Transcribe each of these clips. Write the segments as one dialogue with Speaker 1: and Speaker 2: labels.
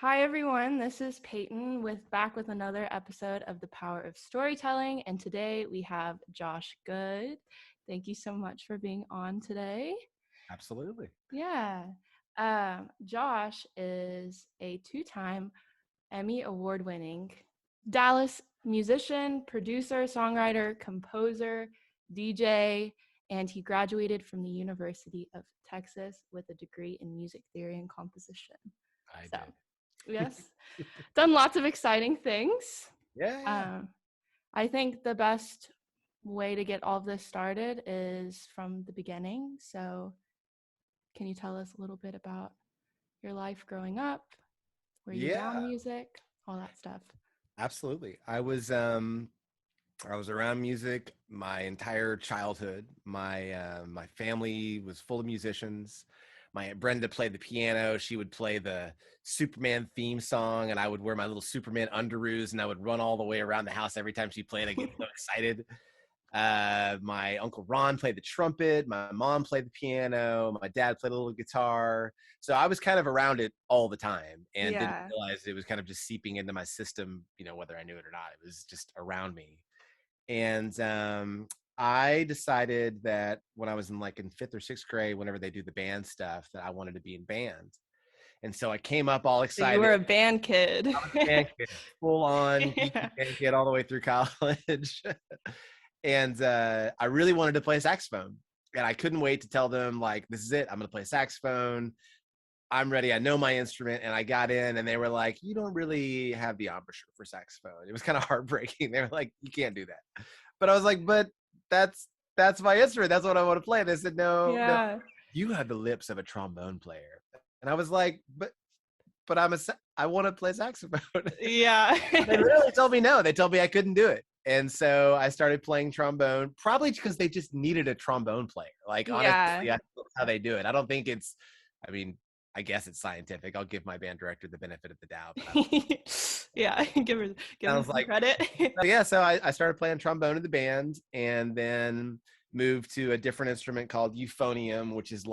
Speaker 1: Hi everyone, this is Peyton back with another episode of The Power of Storytelling, and today we have Josh Goode. Thank you so much for being on today.
Speaker 2: Absolutely.
Speaker 1: Yeah. Josh is a two-time Emmy award-winning Dallas musician, producer, songwriter, composer, DJ, and he graduated from the University of Texas with a degree in music theory and composition.
Speaker 2: I
Speaker 1: So,
Speaker 2: did.
Speaker 1: yes, done lots of exciting things.
Speaker 2: Yeah.
Speaker 1: Um, I think the best way to get all of this started is from the beginning. So, can you tell us a little bit about your life growing up? Were you around
Speaker 2: Yeah,
Speaker 1: music? All that stuff.
Speaker 2: absolutely. I was around music my entire childhood. My family was full of musicians. My Aunt Brenda played the piano. She would play the Superman theme song, and I would wear my little Superman underoos, and I would run all the way around the house every time she played. I get so excited. My uncle Ron played the trumpet. My mom played the piano. My dad played a little guitar. So I was kind of around it all the time and didn't
Speaker 1: Yeah.
Speaker 2: realize it was kind of just seeping into my system, whether I knew it or not. It was just around me. And I decided that when I was in fifth or sixth grade, whenever they do the band stuff, that I wanted to be in band. And so I came up all
Speaker 1: So you
Speaker 2: excited.
Speaker 1: were a band kid.
Speaker 2: I was a band kid, full on geeky
Speaker 1: Yeah.
Speaker 2: band kid all the way through college. And I really wanted to play saxophone. And I couldn't wait to tell them, like, this is it. I'm going to play saxophone. I'm ready. I know my instrument. And I got in and they were like, you don't really have the embouchure for saxophone. It was kind of heartbreaking. They were like, you can't do that. But I was like, but that's my instrument. That's what I want to play. And they said, no, no,
Speaker 1: Yeah.
Speaker 2: you have the lips of a trombone player. And I was like, but I want to play saxophone.
Speaker 1: Yeah.
Speaker 2: They literally told me no. They told me I couldn't do it. And so I started playing trombone, probably because they just needed a trombone player. Like, honestly,
Speaker 1: Yeah.
Speaker 2: that's how they do it. I don't think I mean, I guess it's scientific. I'll give my band director the benefit of the doubt. But I don't,
Speaker 1: Yeah. Give him
Speaker 2: sounds
Speaker 1: some
Speaker 2: like,
Speaker 1: credit.
Speaker 2: yeah. So I started playing trombone in the band and then moved to a different instrument called euphonium, which is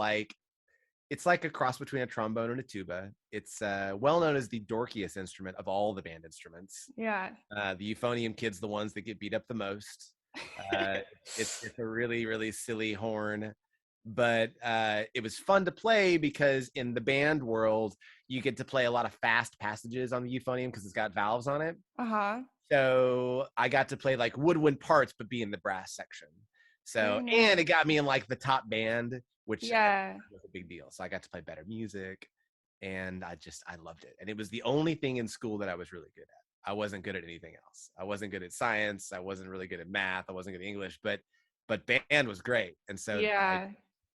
Speaker 2: it's like a cross between a trombone and a tuba. It's well known as the dorkiest instrument of all the band instruments.
Speaker 1: Yeah.
Speaker 2: The euphonium kids, the ones that get beat up the most. Uh, it's a really, really silly horn, but it was fun to play because in the band world, you get to play a lot of fast passages on the euphonium because it's got valves on it.
Speaker 1: Uh-huh.
Speaker 2: So I got to play like woodwind parts, but be in the brass section. So,
Speaker 1: Very
Speaker 2: and it
Speaker 1: nice.
Speaker 2: got me in like the top band, which
Speaker 1: Yeah.
Speaker 2: was a big deal. So I got to play better music and I loved it. And it was the only thing in school that I was really good at. I wasn't good at anything else. I wasn't good at science. I wasn't really good at math. I wasn't good at English, but band was great. And so
Speaker 1: Yeah.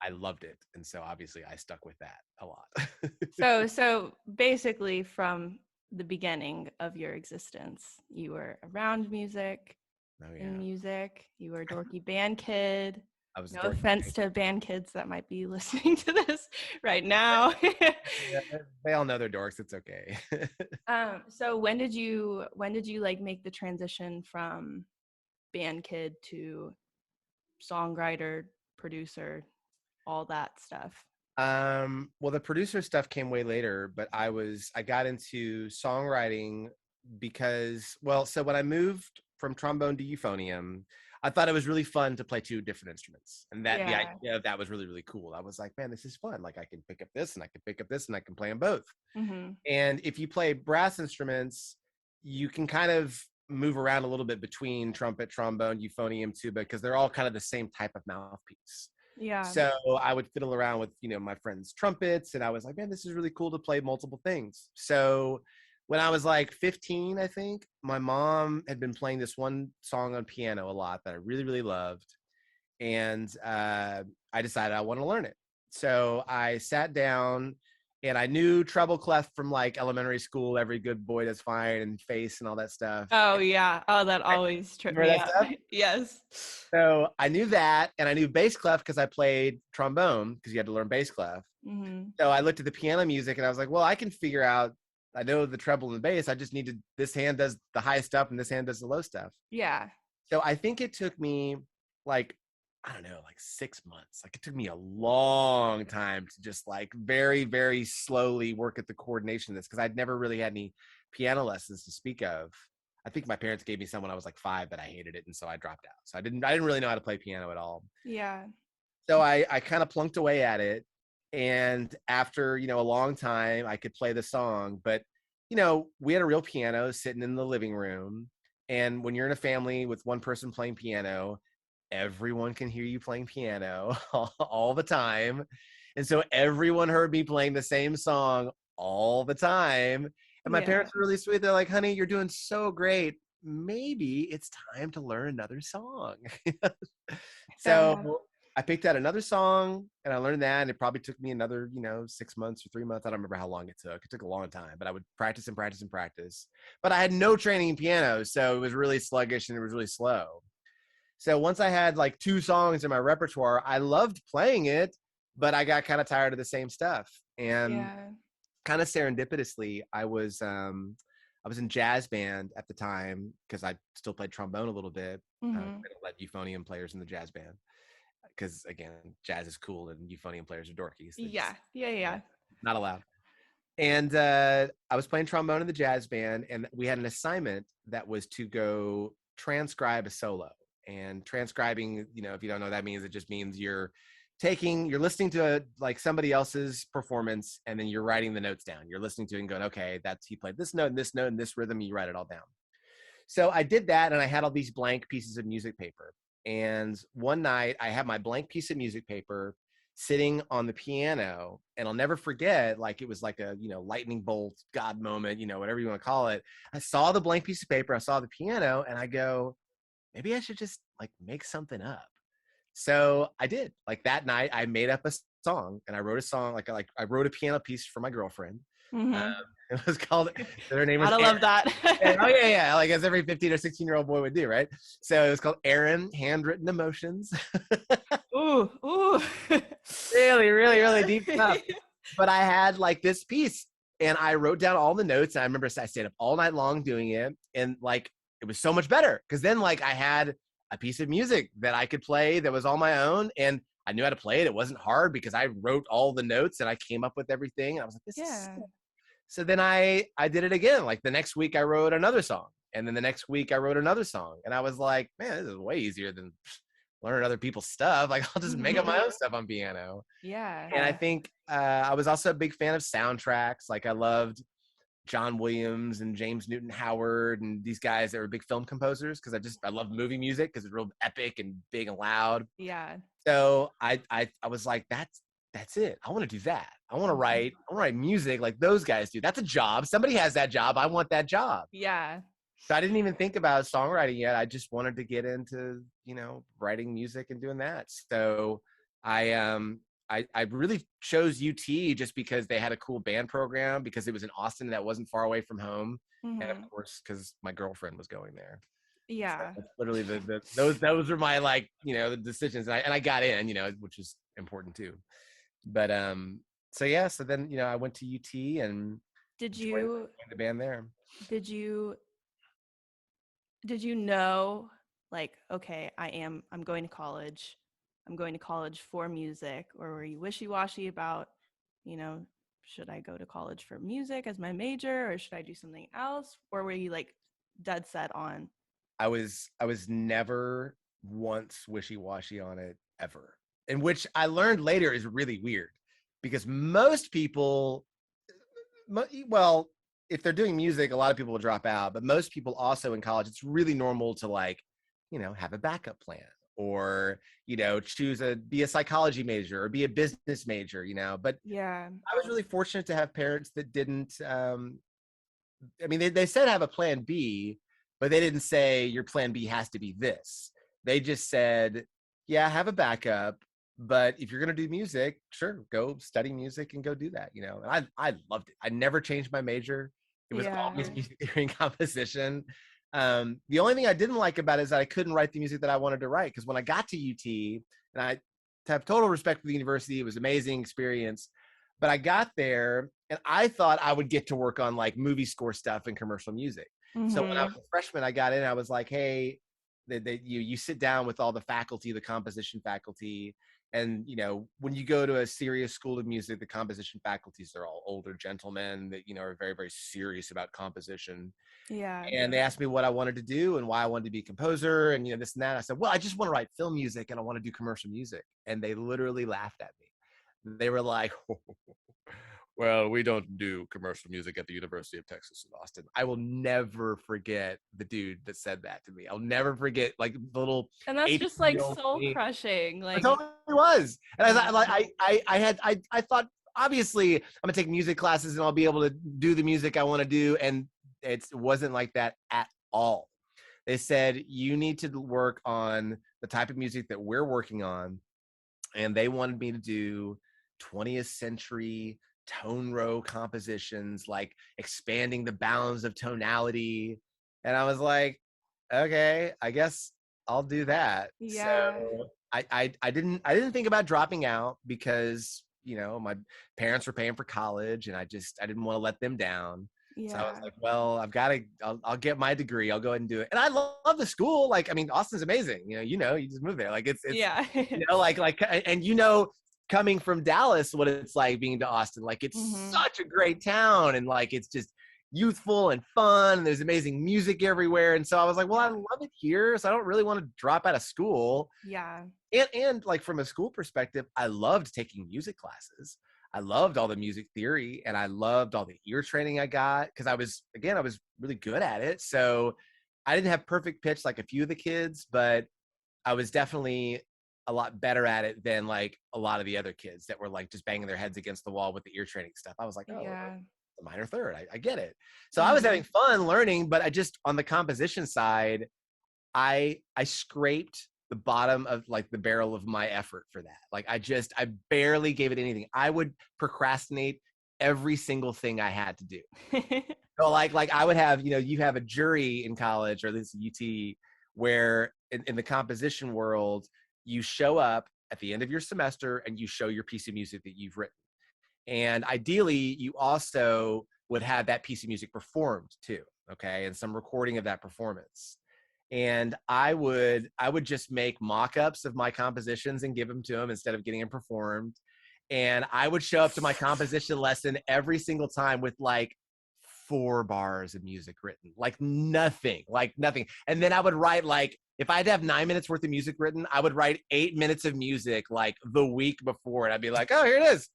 Speaker 2: I loved it. And so obviously I stuck with that a lot.
Speaker 1: So basically from the beginning of your existence, you were around music,
Speaker 2: Oh
Speaker 1: in
Speaker 2: yeah.
Speaker 1: music, you were a dorky band kid.
Speaker 2: I was a
Speaker 1: No
Speaker 2: dorky
Speaker 1: offense
Speaker 2: kid.
Speaker 1: to band kids that might be listening to this right now.
Speaker 2: Yeah, they all know they're dorks. It's okay.
Speaker 1: So when did you like make the transition from band kid to songwriter, producer, all that stuff?
Speaker 2: Well, the producer stuff came way later, but I got into songwriting because, well, so when I moved from trombone to euphonium, I thought it was really fun to play two different instruments, and that the
Speaker 1: Yeah.
Speaker 2: idea of that was really, really cool. I was like, man, this is fun. Like I can pick up this and I can pick up this and I can play them both.
Speaker 1: Mm-hmm.
Speaker 2: And if you play brass instruments, you can kind of move around a little bit between trumpet, trombone, euphonium, tuba, because they're all kind of the same type of mouthpiece.
Speaker 1: Yeah.
Speaker 2: So I would fiddle around with, my friends' trumpets, and I was like, man, this is really cool to play multiple things. So when I was like 15, I think, my mom had been playing this one song on piano a lot that I really, really loved. And I decided I want to learn it. So I sat down and I knew treble clef from like elementary school, every good boy does fine and face and all that stuff.
Speaker 1: Oh yeah. Oh, that always tripped
Speaker 2: Remember
Speaker 1: me
Speaker 2: that
Speaker 1: up.
Speaker 2: stuff?
Speaker 1: Yes.
Speaker 2: So I knew that, and I knew bass clef because I played trombone because you had to learn bass clef.
Speaker 1: Mm-hmm.
Speaker 2: So I looked at the piano music and I was like, well, I can figure out. I know the treble and the bass. I just need to. This hand does the high stuff and this hand does the low stuff.
Speaker 1: Yeah.
Speaker 2: So I think it took me like I don't know, like 6 months. Like it took me a long time to just like very, very slowly work at the coordination of this, because I'd never really had any piano lessons to speak of. I think my parents gave me some when I was like 5, but I hated it, and so I dropped out. So I didn't really know how to play piano at all.
Speaker 1: Yeah.
Speaker 2: So I kind of plunked away at it. And after, a long time, I could play the song. But, we had a real piano sitting in the living room. And when you're in a family with one person playing piano, everyone can hear you playing piano all the time. And so everyone heard me playing the same song all the time. And my
Speaker 1: Yeah.
Speaker 2: parents were really sweet. They're like, honey, you're doing so great. Maybe it's time to learn another song.
Speaker 1: Yeah.
Speaker 2: So I picked out another song and I learned that. And it probably took me another, 6 months or 3 months. I don't remember how long it took. It took a long time, but I would practice and practice and practice. But I had no training in piano. So it was really sluggish and it was really slow. So once I had like 2 songs in my repertoire, I loved playing it, but I got kind of tired of the same stuff. And
Speaker 1: Yeah.
Speaker 2: kind of serendipitously, I was in jazz band at the time because I still played trombone a little bit. I
Speaker 1: Mm-hmm.
Speaker 2: don't let euphonium players in the jazz band because again, jazz is cool and euphonium players are dorky. So
Speaker 1: Yeah.
Speaker 2: just
Speaker 1: Yeah. Yeah.
Speaker 2: not allowed. And I was playing trombone in the jazz band, and we had an assignment that was to go transcribe a solo. And transcribing, if you don't know what that means, it just means you're listening to like somebody else's performance, and then you're writing the notes down. You're listening to it and going, okay, that's he played this note and this note and this rhythm, and you write it all down. So I did that, and I had all these blank pieces of music paper. And one night I had my blank piece of music paper sitting on the piano, and I'll never forget, like it was like a, lightning bolt, God moment, whatever you want to call it. I saw the blank piece of paper, I saw the piano, and I go, maybe I should just like make something up. So I did. Like that night, I made up a song, and I wrote a song. Like I wrote a piano piece for my girlfriend. Um,
Speaker 1: Mm-hmm.
Speaker 2: it was called. Her name was
Speaker 1: Gotta
Speaker 2: Erin.
Speaker 1: love that.
Speaker 2: Oh yeah, like as every 15 or 16-year-old boy would do, right? So it was called Erin, Handwritten Emotions.
Speaker 1: Ooh. Ooh.
Speaker 2: Really, really, really
Speaker 1: Yeah.
Speaker 2: deep stuff. But I had like this piece, and I wrote down all the notes. And I remember I stayed up all night long doing it, and like it was so much better because then like I had a piece of music that I could play that was all my own, and I knew how to play it. It wasn't hard because I wrote all the notes and I came up with everything. And I was like, this is
Speaker 1: Yeah.
Speaker 2: so then I did it again. Like the next week I wrote another song. And then the next week I wrote another song. And I was like, man, this is way easier than learning other people's stuff. Like I'll just make up my own stuff on piano.
Speaker 1: Yeah.
Speaker 2: And I think I was also a big fan of soundtracks. Like I loved John Williams and James Newton Howard and these guys that were big film composers because I love movie music because it's real epic and big and loud.
Speaker 1: Yeah.
Speaker 2: So I was like, that's it. I want to do that. I want to write music like those guys do. That's a job. Somebody has that job. I want that job.
Speaker 1: Yeah.
Speaker 2: So I didn't even think about songwriting yet. I just wanted to get into, writing music and doing that. So I really chose UT just because they had a cool band program because it was in Austin that wasn't far away from home. And of
Speaker 1: Mm-hmm.
Speaker 2: course, because my girlfriend was going there. So
Speaker 1: Yeah.
Speaker 2: that's literally those were my like, the decisions. And I got in, which is important too. But so yeah, so then, I went to UT and
Speaker 1: Did
Speaker 2: joined
Speaker 1: you
Speaker 2: the band there.
Speaker 1: did you did you know, like, okay, I'm going to college. I'm going to college for music, or were you wishy-washy about, you know, should I go to college for music as my major or should I do something else? Or were you like dead set on?
Speaker 2: I was never once wishy-washy on it ever. And which I learned later is really weird because most people, well, if they're doing music, a lot of people will drop out, but most people also in college, it's really normal to like, have a backup plan or, be a psychology major or be a business major, but
Speaker 1: Yeah.
Speaker 2: I was really fortunate to have parents that didn't, I mean, they said have a plan B, but they didn't say your plan B has to be this. They just said, yeah, have a backup. But if you're going to do music, sure, go study music and go do that. And I loved it. I never changed my major. It was
Speaker 1: Yeah.
Speaker 2: always music theory and composition. The only thing I didn't like about it is that I couldn't write the music that I wanted to write. Because when I got to UT, and I have total respect for the university, it was an amazing experience. But I got there and I thought I would get to work on like movie score stuff and commercial music. So when I
Speaker 1: Mm-hmm.
Speaker 2: was a freshman, I got in, I was like, hey, You sit down with all the faculty, the composition faculty, and when you go to a serious school of music, the composition faculties are all older gentlemen that are very, very serious about composition.
Speaker 1: Yeah.
Speaker 2: And they asked me what I wanted to do and why I wanted to be a composer and this and that. I said, well, I just want to write film music and I want to do commercial music. And they literally laughed at me. They were like, well, we don't do commercial music at the University of Texas in Austin. I will never forget the dude that said that to me. I'll never forget, like, the little
Speaker 1: And that's just like
Speaker 2: 18-year-old
Speaker 1: soul
Speaker 2: me.
Speaker 1: crushing.
Speaker 2: It
Speaker 1: Like,
Speaker 2: totally was. And
Speaker 1: yeah.
Speaker 2: I thought, obviously I'm gonna take music classes and I'll be able to do the music I want to do. And it wasn't like that at all. They said, you need to work on the type of music that we're working on. And they wanted me to do 20th century tone row compositions, like expanding the bounds of tonality. And I was like, okay, I guess I'll do that.
Speaker 1: Yeah.
Speaker 2: So I didn't think about dropping out because my parents were paying for college and I didn't want to let them down. So I was
Speaker 1: Yeah.
Speaker 2: like, well, I'll get my degree. I'll go ahead and do it. And I love the school. Like, I mean, Austin's amazing. You just move there. Like it's
Speaker 1: Yeah.
Speaker 2: and coming from Dallas, what it's like being to Austin, like it's
Speaker 1: Mhm.
Speaker 2: such a great town. And like, it's just youthful and fun. And there's amazing music everywhere. And so I was like, well, I
Speaker 1: Yeah.
Speaker 2: love it here. So I don't really want to drop out of school.
Speaker 1: Yeah.
Speaker 2: And like from a school perspective, I loved taking music classes. I loved all the music theory and I loved all the ear training I got because I was really good at it. So I didn't have perfect pitch like a few of the kids, but I was definitely a lot better at it than like a lot of the other kids that were like just banging their heads against the wall with the ear training stuff. I was like, oh,
Speaker 1: Yeah.
Speaker 2: the minor third. I get it. So I was having
Speaker 1: Mhm.
Speaker 2: fun learning, but I just on the composition side, I scraped the bottom of like the barrel of my effort for that. Like I barely gave it anything. I would procrastinate every single thing I had to do. So like I would have, you have a jury in college or at least UT where in the composition world, you show up at the end of your semester and you show your piece of music that you've written. And ideally, you also would have that piece of music performed too, okay, and some recording of that performance. And I would just make mock-ups of my compositions and give them to them instead of getting them performed. And I would show up to my composition lesson every single time with like 4 bars of music written, like nothing. And then I would write like, if I'd have 9 minutes worth of music written, I would write 8 minutes of music like the week before. And I'd be like, oh, here it is.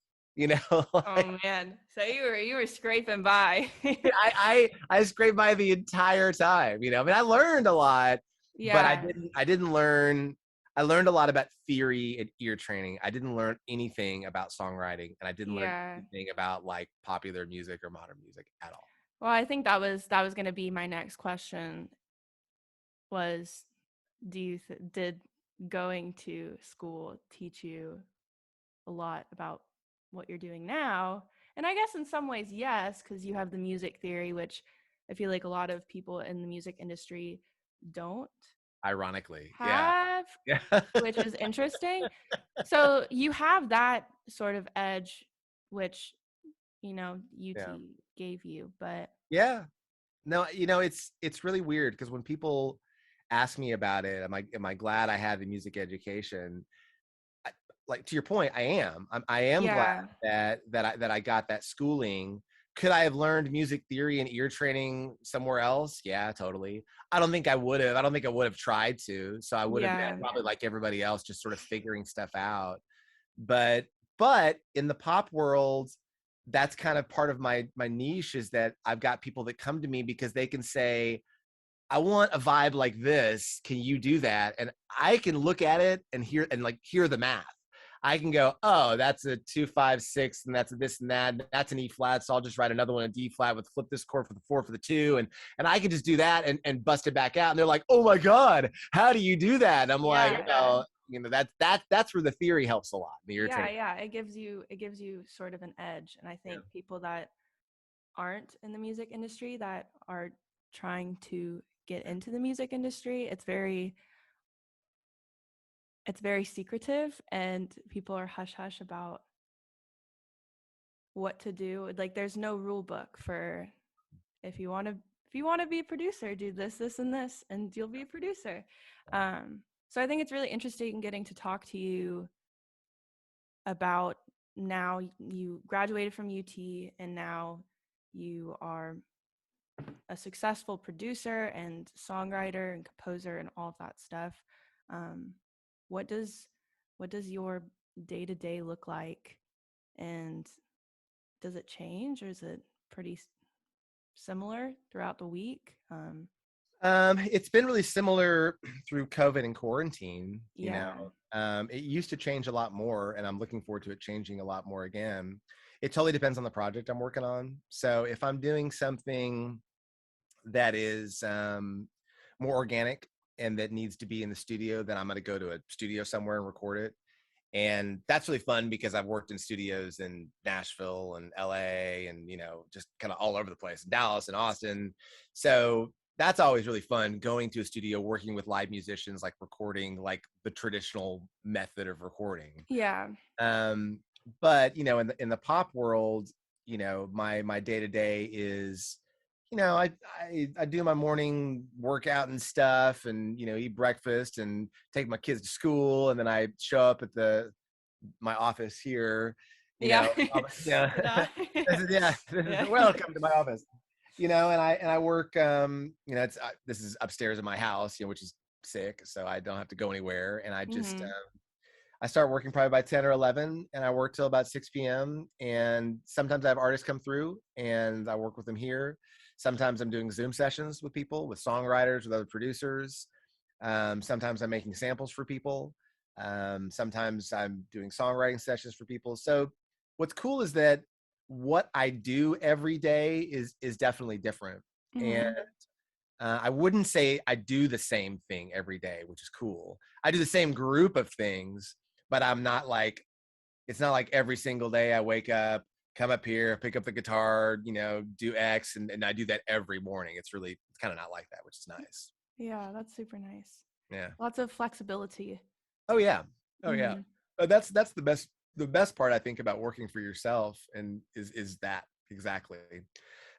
Speaker 1: Oh man. So you were scraping by.
Speaker 2: I scraped by the entire time. I mean, I learned a lot, but
Speaker 1: Yeah.
Speaker 2: I didn't learn. I learned a lot about theory and ear training. I didn't learn anything about songwriting, and I didn't learn
Speaker 1: Yeah.
Speaker 2: anything about like popular music or modern music at all.
Speaker 1: Well, I think that was going to be my next question was did going to school teach you a lot about what you're doing now? And I guess in some ways, yes, because you have the music theory, which I feel like a lot of people in the music industry don't
Speaker 2: Ironically, yeah,
Speaker 1: have,
Speaker 2: yeah,
Speaker 1: which is interesting. So you have that sort of edge, which, UT
Speaker 2: yeah,
Speaker 1: gave you, but
Speaker 2: yeah. No, it's really weird because when people ask me about it, am I glad I had the music education? Like to your point, I am glad
Speaker 1: yeah,
Speaker 2: that I got that schooling. Could I have learned music theory and ear training somewhere else? Yeah, totally. I don't think I would have. I don't think I would have tried to. So I would have been
Speaker 1: yeah,
Speaker 2: probably like everybody else, just sort of figuring stuff out. But in the pop world, that's kind of part of my niche is that I've got people that come to me because they can say, I want a vibe like this. Can you do that? And I can look at it and hear the math. I can go, oh, that's a 2 5 6, and that's a this and that. And that's an E flat. So I'll just write another one in D flat with flip this chord for the 4 for the 2, and I can just do that and bust it back out. And they're like, oh my god, how do you do that? And I'm like,
Speaker 1: yeah,
Speaker 2: that's where the theory helps a lot. The ear
Speaker 1: yeah,
Speaker 2: training.
Speaker 1: yeah. It gives you sort of an edge, and I
Speaker 2: Yeah.
Speaker 1: think people that aren't in the music industry that are trying to get into the music industry, it's very secretive, and people are hush hush about what to do. Like there's no rule book for if you want to if you want to be a producer, do this, this, and this, and you'll be a producer. So I think it's really interesting getting to talk to you about now you graduated from UT and now you are a successful producer and songwriter and composer and all of that stuff. Um, what does your day-to-day look like, and does it change, or is it pretty similar throughout the week?
Speaker 2: It's been really similar through COVID and quarantine.
Speaker 1: Yeah.
Speaker 2: It used to change a lot more, and I'm looking forward to it changing a lot more again. It totally depends on the project I'm working on. So if I'm doing something that is more organic and that needs to be in the studio, then I'm going to go to a studio somewhere and record it. And that's really fun because I've worked in studios in Nashville and LA and, just kind of all over the place, Dallas and Austin. So that's always really fun, going to a studio, working with live musicians, like recording like the traditional method of recording.
Speaker 1: Yeah.
Speaker 2: But in the pop world, my day-to-day is, I do my morning workout and stuff, and eat breakfast and take my kids to school, and then I show up at my office here.
Speaker 1: Yeah.
Speaker 2: Yeah,
Speaker 1: Yeah.
Speaker 2: welcome to my office. And I work. This is upstairs in my house, which is sick, so I don't have to go anywhere, and I just. I start working probably by 10 or 11, and I work till about 6 p.m. And sometimes I have artists come through and I work with them here. Sometimes I'm doing Zoom sessions with people, with songwriters, with other producers. Sometimes I'm making samples for people. Sometimes I'm doing songwriting sessions for people. So what's cool is that what I do every day is definitely different. And I wouldn't say I do the same thing every day, which is cool. I do the same group of things, but I'm not like, it's not like every single day I wake up, come up here, pick up the guitar, do X, and I do that every morning. It's kind of not like that, which is nice.
Speaker 1: Yeah, that's super nice.
Speaker 2: Yeah.
Speaker 1: Lots of flexibility.
Speaker 2: Oh yeah. Oh yeah. That's the best part, I think, about working for yourself, and is that exactly.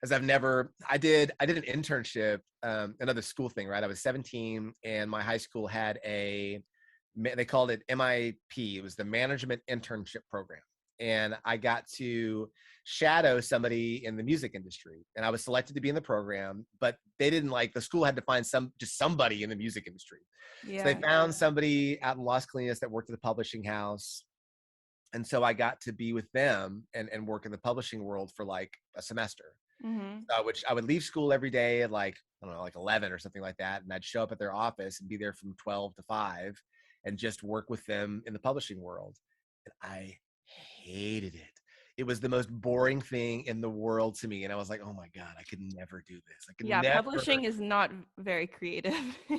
Speaker 2: As I did an internship, another school thing, right? I was 17, and my high school had they called it MIP. It was the Management Internship Program. And I got to shadow somebody in the music industry, and I was selected to be in the program, but they didn't the school had to find somebody in the music industry.
Speaker 1: Yeah.
Speaker 2: So they found somebody out in Las Colinas that worked at the publishing house. And so I got to be with them and work in the publishing world for like a semester. Which I would leave school every day at I don't know, 11 or something like that. And I'd show up at their office and be there from 12 to 5 and just work with them in the publishing world. And I hated it. It was the most boring thing in the world to me. And I was like, oh my God, I could never do this. I could never.
Speaker 1: Publishing is not very creative.
Speaker 2: I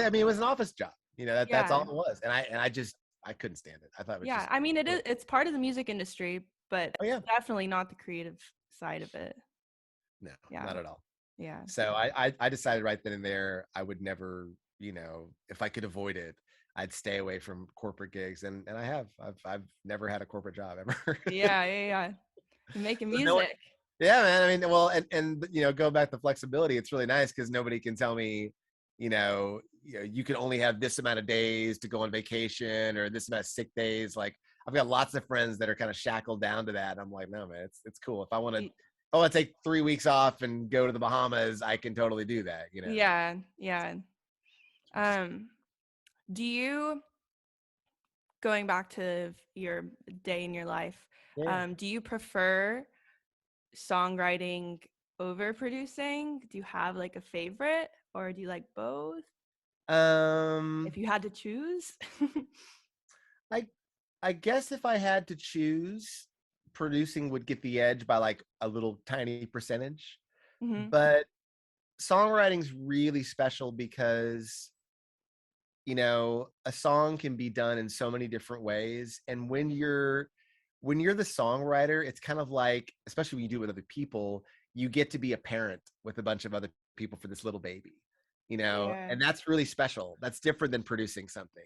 Speaker 2: mean, it was an office job, that's all it was. And I couldn't stand it. I thought it was
Speaker 1: I mean, it's part of the music industry, but definitely not the creative side of it.
Speaker 2: No, not at all.
Speaker 1: Yeah.
Speaker 2: So I decided right then and there, I would never, if I could avoid it, I'd stay away from corporate gigs. And I've never had a corporate job ever.
Speaker 1: Yeah. Making music.
Speaker 2: Yeah, man. I mean, well, and go back to flexibility. It's really nice because nobody can tell me, you can only have this amount of days to go on vacation or this amount of sick days. Like I've got lots of friends that are kind of shackled down to that. I'm like, no, man, it's cool. If I want to take 3 weeks off and go to the Bahamas, I can totally do that.
Speaker 1: Yeah. Do you, going back to your day in your life, do you prefer songwriting over producing? Do you have like a favorite, or do you like both? If you had to choose.
Speaker 2: I guess if I had to choose, producing would get the edge by like a little tiny percentage. But songwriting's really special because a song can be done in so many different ways. And when you're the songwriter, it's kind of like, especially when you do it with other people, you get to be a parent with a bunch of other people for this little baby, and that's really special. That's different than producing something.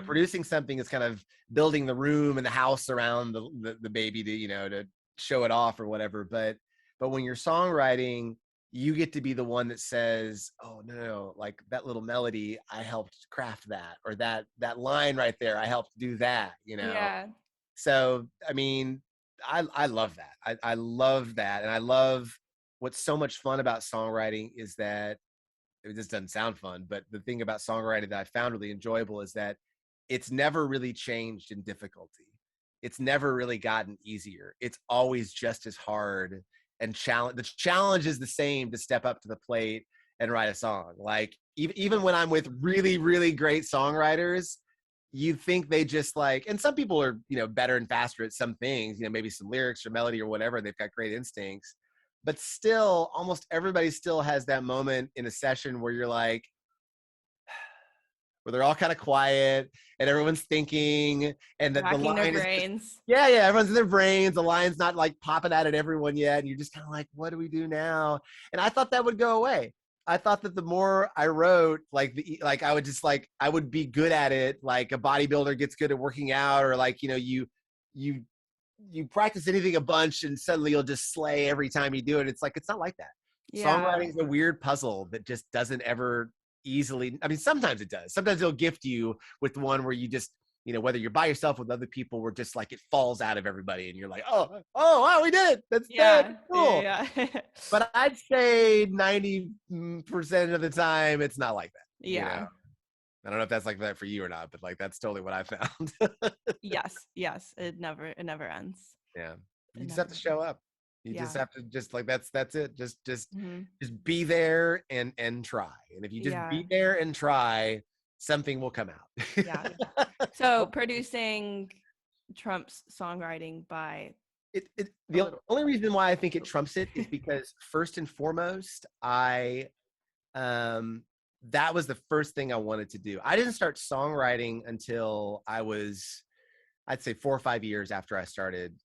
Speaker 2: Producing something is kind of building the room and the house around the baby to, to show it off or whatever. But when you're songwriting, you get to be the one that says, oh no, like that little melody, I helped craft that, or that line right there, I helped do that, you know.
Speaker 1: Yeah.
Speaker 2: So I mean, I love that. I love that. And I love what's so much fun about songwriting is that it just doesn't sound fun, but the thing about songwriting that I found really enjoyable is that it's never really changed in difficulty. It's never really gotten easier. It's always just as hard and challenge. The challenge is the same to step up to the plate and write a song. Like even when I'm with really, really great songwriters, you think they just like, and some people are, you know, better and faster at some things, you know, maybe some lyrics or melody or whatever. They've got great instincts, but still almost everybody still has that moment in a session where you're like, where they're all kind of quiet and everyone's thinking, and that the
Speaker 1: Racking their
Speaker 2: line is just,
Speaker 1: brains.
Speaker 2: yeah, everyone's in their brains. The line's not like popping out at everyone yet. And you're just kind of like, what do we do now? And I thought that would go away. I thought that the more I wrote, like I would just like, I would be good at it. Like a bodybuilder gets good at working out, or like, you know, you practice anything a bunch and suddenly you'll just slay every time you do it. It's like, it's not like that.
Speaker 1: Yeah.
Speaker 2: Songwriting is a weird puzzle that just doesn't ever easily, I mean, sometimes it does. Sometimes it'll gift you with the one where you just, you know, whether you're by yourself with other people, where just like it falls out of everybody and you're like, oh, wow, we did it. That's good.
Speaker 1: Yeah.
Speaker 2: Cool.
Speaker 1: Yeah. Yeah.
Speaker 2: But I'd say 90% of the time, it's not like that. You know,
Speaker 1: Yeah.
Speaker 2: I don't know if that's like that for you or not, but like that's totally what I found.
Speaker 1: Yes. Yes. It never ends.
Speaker 2: Yeah.
Speaker 1: It
Speaker 2: You just have
Speaker 1: never
Speaker 2: to
Speaker 1: ends.
Speaker 2: show up. You just
Speaker 1: Yeah.
Speaker 2: have to just like, that's it.
Speaker 1: Hmm.
Speaker 2: Just be there and try. And if you just
Speaker 1: Yeah.
Speaker 2: be there and try, something will come out.
Speaker 1: Yeah. So producing trumps songwriting by a
Speaker 2: The
Speaker 1: little.
Speaker 2: only reason why I think it trumps it is because first and foremost, um that was the first thing I wanted to do. I didn't start songwriting until I was, I'd say 4 or 5 years after I started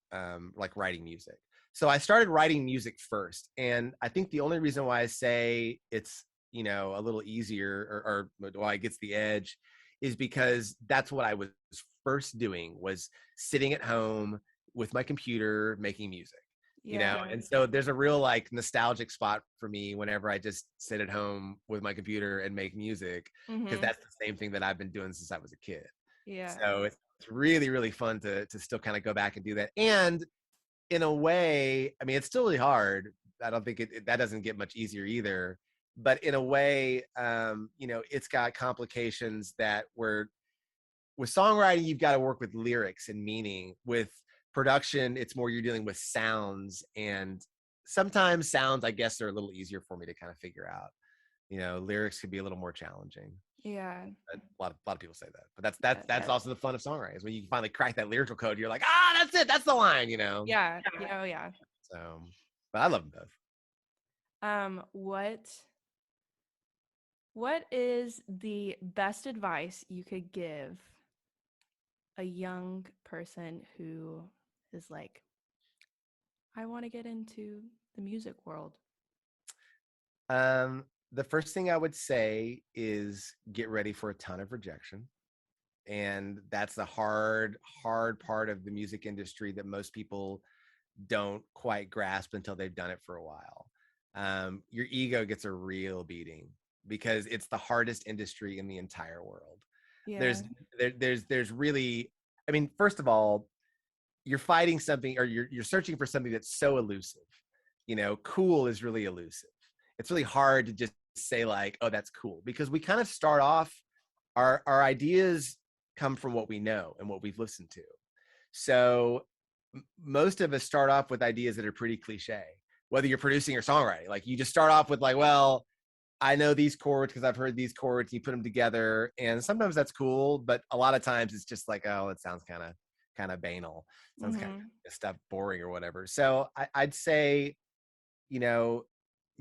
Speaker 2: like writing music. So I started writing music first. And I think the only reason why I say it's, you know, a little easier, or why it gets the edge, is because that's what I was first doing, was sitting at home with my computer making music, you know.
Speaker 1: Yeah.
Speaker 2: And so there's a real like nostalgic spot for me whenever I just sit at home with my computer and make music, because
Speaker 1: Hmm.
Speaker 2: that's the same thing that I've been doing since I was a kid.
Speaker 1: Yeah.
Speaker 2: So it's really, really fun to still kind of go back and do that. And in a way, I mean, it's still really hard. I don't think that doesn't get much easier either. But in a way, you know, it's got complications that were, with songwriting, you've got to work with lyrics and meaning. With production, it's more you're dealing with sounds, and sometimes sounds, I guess, are a little easier for me to kind of figure out. You know, lyrics could be a little more challenging.
Speaker 1: Yeah.
Speaker 2: A lot of people say that, but
Speaker 1: Yeah.
Speaker 2: that's also the fun of songwriting, is when you finally crack that lyrical code. You're like, ah, that's it, that's the line, you know.
Speaker 1: Yeah. Yeah. Oh, yeah.
Speaker 2: So, but I love them both.
Speaker 1: What is the best advice you could give a young person who is like, I want to get into the music world?
Speaker 2: The first thing I would say is get ready for a ton of rejection. And that's the hard part of the music industry that most people don't quite grasp until they've done it for a while. Your ego gets a real beating because it's the hardest industry in the entire world.
Speaker 1: Yeah.
Speaker 2: There's really, I mean, first of all, you're fighting something, or you're searching for something that's so elusive. You know, cool is really elusive. It's really hard to just say like, oh, that's cool, because we kind of start off, our ideas come from what we know and what we've listened to. So most of us start off with ideas that are pretty cliche, whether you're producing or songwriting. Like you just start off with like, well, I know these chords because I've heard these chords. You put them together, and sometimes that's cool, but a lot of times it's just like, oh, it sounds kind of banal. It sounds kind
Speaker 1: Hmm.
Speaker 2: of stuff boring or whatever. So I'd say, you know,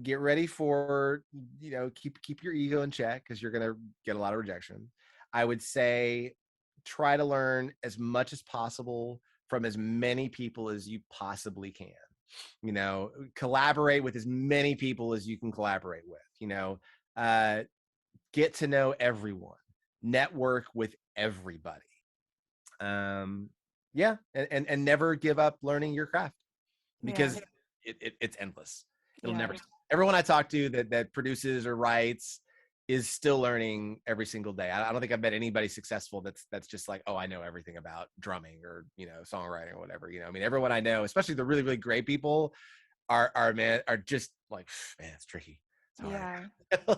Speaker 2: get ready for, you know, keep your ego in check, because you're gonna get a lot of rejection. I would say try to learn as much as possible from as many people as you possibly can. You know, collaborate with as many people as you can collaborate with. You know, uh, get to know everyone, network with everybody. Um, yeah, and never give up learning your craft,
Speaker 1: Yeah.
Speaker 2: because it's endless. It'll
Speaker 1: Yeah.
Speaker 2: never stop. everyone I talk to that produces or writes is still learning every single day. I don't think I've met anybody successful that's just like, oh, I know everything about drumming or, you know, songwriting or whatever. You know, I mean, everyone I know, especially the really, really great people, are just like, man, it's tricky. It's hard.
Speaker 1: Yeah.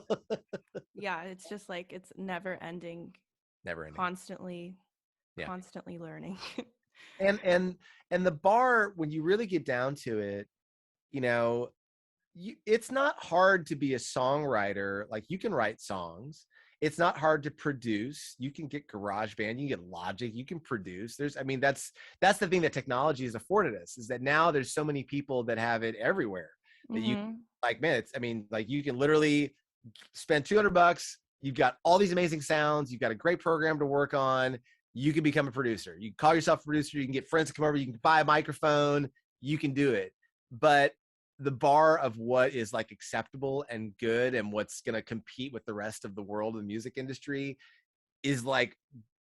Speaker 1: Yeah, it's just like it's never ending,
Speaker 2: Never ending.
Speaker 1: constantly
Speaker 2: Yeah.
Speaker 1: constantly learning.
Speaker 2: And the bar, when you really get down to it, you know, it's not hard to be a songwriter. Like, you can write songs. It's not hard to produce. You can get GarageBand, you can get Logic, you can produce. That's the thing that technology has afforded us, is that now there's so many people that have it everywhere that you like, man, like you can literally spend $200. You've got all these amazing sounds. You've got a great program to work on. You can become a producer. You can call yourself a producer. You can get friends to come over. You can buy a microphone. You can do it. But the bar of what is like acceptable and good and what's going to compete with the rest of the world of the music industry is like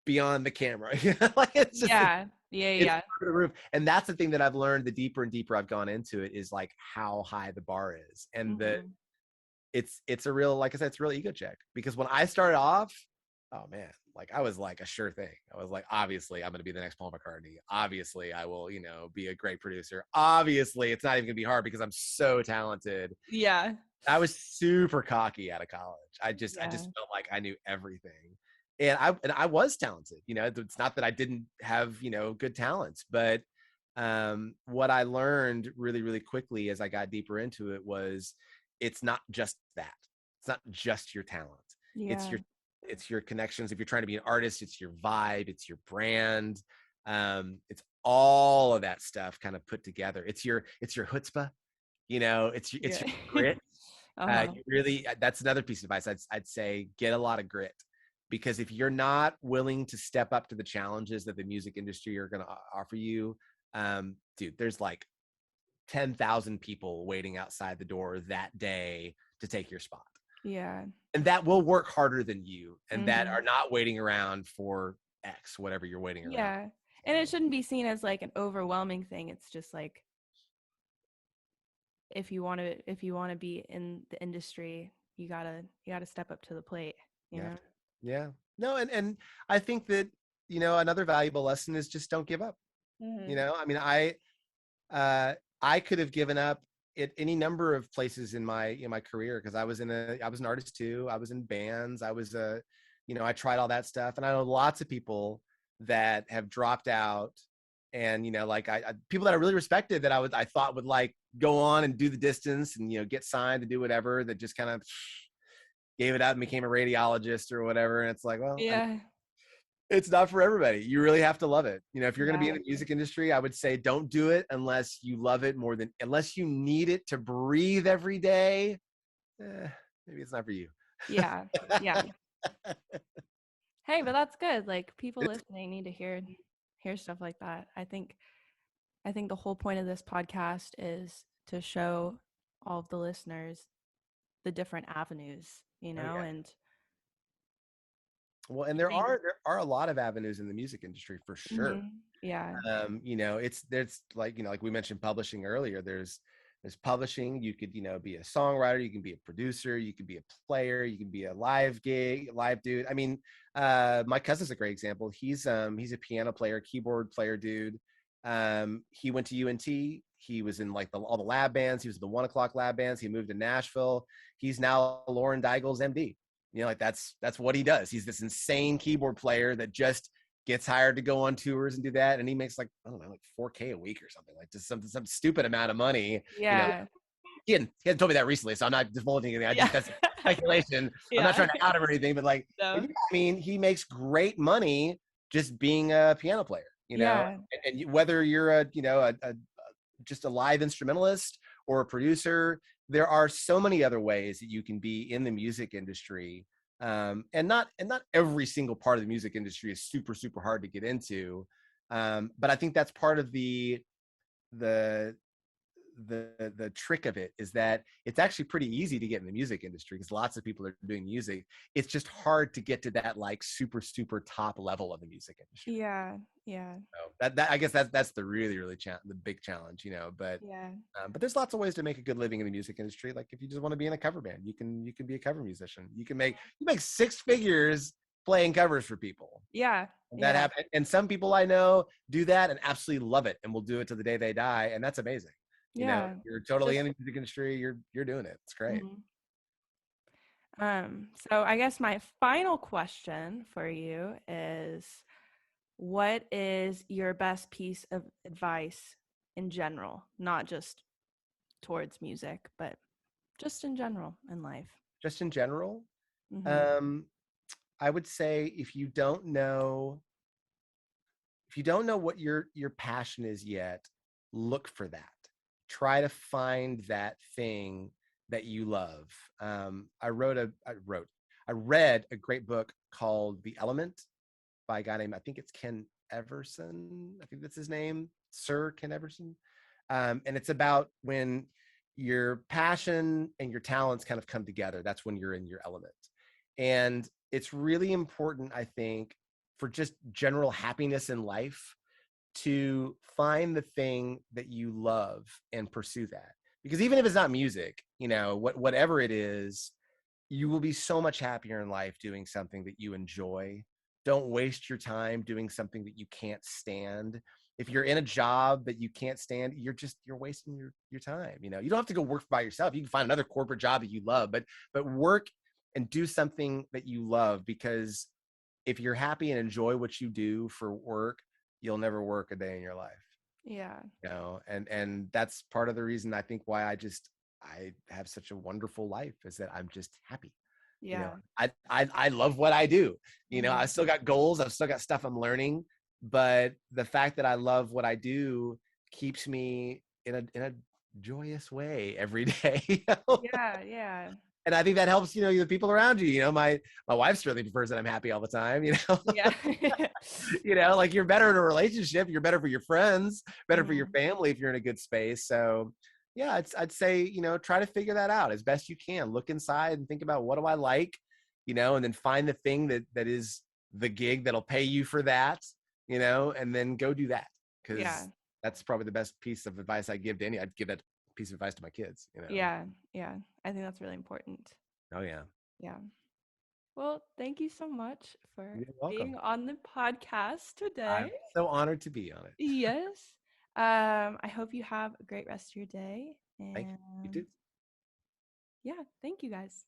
Speaker 2: beyond the camera. Like, it's just,
Speaker 1: Yeah.
Speaker 2: it's through the roof. And that's the thing that I've learned the deeper and deeper I've gone into it, is like how high the bar is. And it's a real, like I said, it's a real ego check, because when I started off, oh man, like I was like a sure thing. I was like, obviously I'm going to be the next Paul McCartney. Obviously I will, you know, be a great producer. Obviously it's not even gonna be hard because I'm so talented.
Speaker 1: Yeah.
Speaker 2: I was super cocky out of college. I just felt like I knew everything. And I was talented. You know, it's not that I didn't have, you know, good talents, but what I learned really, really quickly as I got deeper into it was, it's not just that. It's not just your talent.
Speaker 1: Yeah.
Speaker 2: It's your connections. If you're trying to be an artist, it's your vibe, it's your brand. It's all of that stuff kind of put together. It's your chutzpah, you know, it's your grit. You really, that's another piece of advice. I'd say, get a lot of grit, because if you're not willing to step up to the challenges that the music industry are going to offer you, dude, there's like 10,000 people waiting outside the door that day to take your spot.
Speaker 1: Yeah.
Speaker 2: And that will work harder than you, and that are not waiting around for X, whatever you're waiting around.
Speaker 1: Yeah. And it shouldn't be seen as like an overwhelming thing. It's just like, if you want to be in the industry, you gotta step up to the plate, you know?
Speaker 2: Yeah. No, and I think that, you know, another valuable lesson is just don't give up. You know, I mean, I could have given up at any number of places in my career, because I was an artist too. I was in bands. I was you know, I tried all that stuff, and I know lots of people that have dropped out, and, you know, like I people that I really respected, that I thought would like go on and do the distance and, you know, get signed to do whatever, that just kind of gave it up and became a radiologist or whatever. And it's like, well, it's not for everybody. You really have to love it. You know, if you're going to be in the music industry, I would say don't do it unless you love it more than, unless you need it to breathe every day. Maybe it's not for you.
Speaker 1: Yeah. Hey, but that's good. Like, people listening need to hear stuff like that. I think the whole point of this podcast is to show all of the listeners the different avenues, you know, and
Speaker 2: well, and there are a lot of avenues in the music industry for sure.
Speaker 1: Yeah.
Speaker 2: You know, there's like, you know, like we mentioned publishing earlier, there's publishing. You could, you know, be a songwriter, you can be a producer, you can be a player, you can be a live dude. I mean, my cousin's a great example. He's a piano player, keyboard player dude. He went to UNT. He was in like all the lab bands. He was in the 1 o'clock lab bands. He moved to Nashville. He's now Lauren Daigle's MD. You know, like that's what he does. He's this insane keyboard player that just gets hired to go on tours and do that, and he makes like, I don't know, like $4,000 a week or something, like just some stupid amount of money. You know, he hadn't told me that recently, so I'm not divulging anything. I just, that's speculation. I'm not trying to out him or anything, but like, I mean, he makes great money just being a piano player. You know, and whether you're just a live instrumentalist or a producer, there are so many other ways that you can be in the music industry. And not every single part of the music industry is super, super hard to get into. But I think that's part of the the trick of it is that it's actually pretty easy to get in the music industry because lots of people are doing music. It's just hard to get to that like super top level of the music industry.
Speaker 1: Yeah. Yeah.
Speaker 2: So that I guess that's the really the big challenge, you know.
Speaker 1: Yeah.
Speaker 2: But there's lots of ways to make a good living in the music industry. Like if you just want to be in a cover band, you can be a cover musician. You make six figures playing covers for people.
Speaker 1: Yeah.
Speaker 2: That
Speaker 1: Yeah.
Speaker 2: happen, and some people I know do that and absolutely love it, and will do it to the day they die, and that's amazing. You know,
Speaker 1: Yeah.
Speaker 2: you're totally in
Speaker 1: Just
Speaker 2: the music industry. You're doing it. It's great.
Speaker 1: mhm. So I guess my final question for you is, what is your best piece of advice in general, not just towards music, but just in general in life?
Speaker 2: Just in general,
Speaker 1: Mm-hmm.
Speaker 2: um, I would say if you don't know what your passion is yet, look for that. Try to find that thing that you love. I read a great book called The Element by a guy named, I think it's Ken Everson. I think that's his name, Sir Ken Everson. And it's about when your passion and your talents kind of come together. That's when you're in your element. And it's really important, I think, for just general happiness in life to find the thing that you love and pursue that. Because even if it's not music, you know, whatever it is, you will be so much happier in life doing something that you enjoy. Don't waste your time doing something that you can't stand. If you're in a job that you can't stand, you're wasting your time. You know, you don't have to go work by yourself. You can find another corporate job that you love, but work and do something that you love, because if you're happy and enjoy what you do for work, you'll never work a day in your life.
Speaker 1: Yeah.
Speaker 2: You know, and that's part of the reason I think why I have such a wonderful life, is that I'm just happy. You know,
Speaker 1: Yeah.
Speaker 2: I love what I do. You know, I
Speaker 1: Mm-hmm.
Speaker 2: still got goals, I've still got stuff I'm learning, but the fact that I love what I do keeps me in a joyous way every day. You know?
Speaker 1: Yeah. Yeah.
Speaker 2: And I think that helps, you know, the people around you. You know, my wife certainly prefers that I'm happy all the time, you know.
Speaker 1: Yeah.
Speaker 2: You know, like, you're better in a relationship, you're better for your friends, better for your
Speaker 1: Mm-hmm.
Speaker 2: family if you're in a good space. So yeah, I'd say, you know, try to figure that out as best you can. Look inside and think about, what do I like, you know, and then find the thing that is the gig that'll pay you for that, you know, and then go do that.
Speaker 1: Yeah.
Speaker 2: Because that's probably the best piece of advice I give to any. I'd give that piece of advice to my kids, you know.
Speaker 1: Yeah. Yeah. I think that's really important.
Speaker 2: Oh yeah.
Speaker 1: Yeah. Well, thank you so much for
Speaker 2: You're welcome.
Speaker 1: being on the podcast today.
Speaker 2: I'm so honored to be on it.
Speaker 1: Yes. I hope you have a great rest of your day.
Speaker 2: Thank you. You
Speaker 1: And
Speaker 2: too.
Speaker 1: yeah, thank you guys.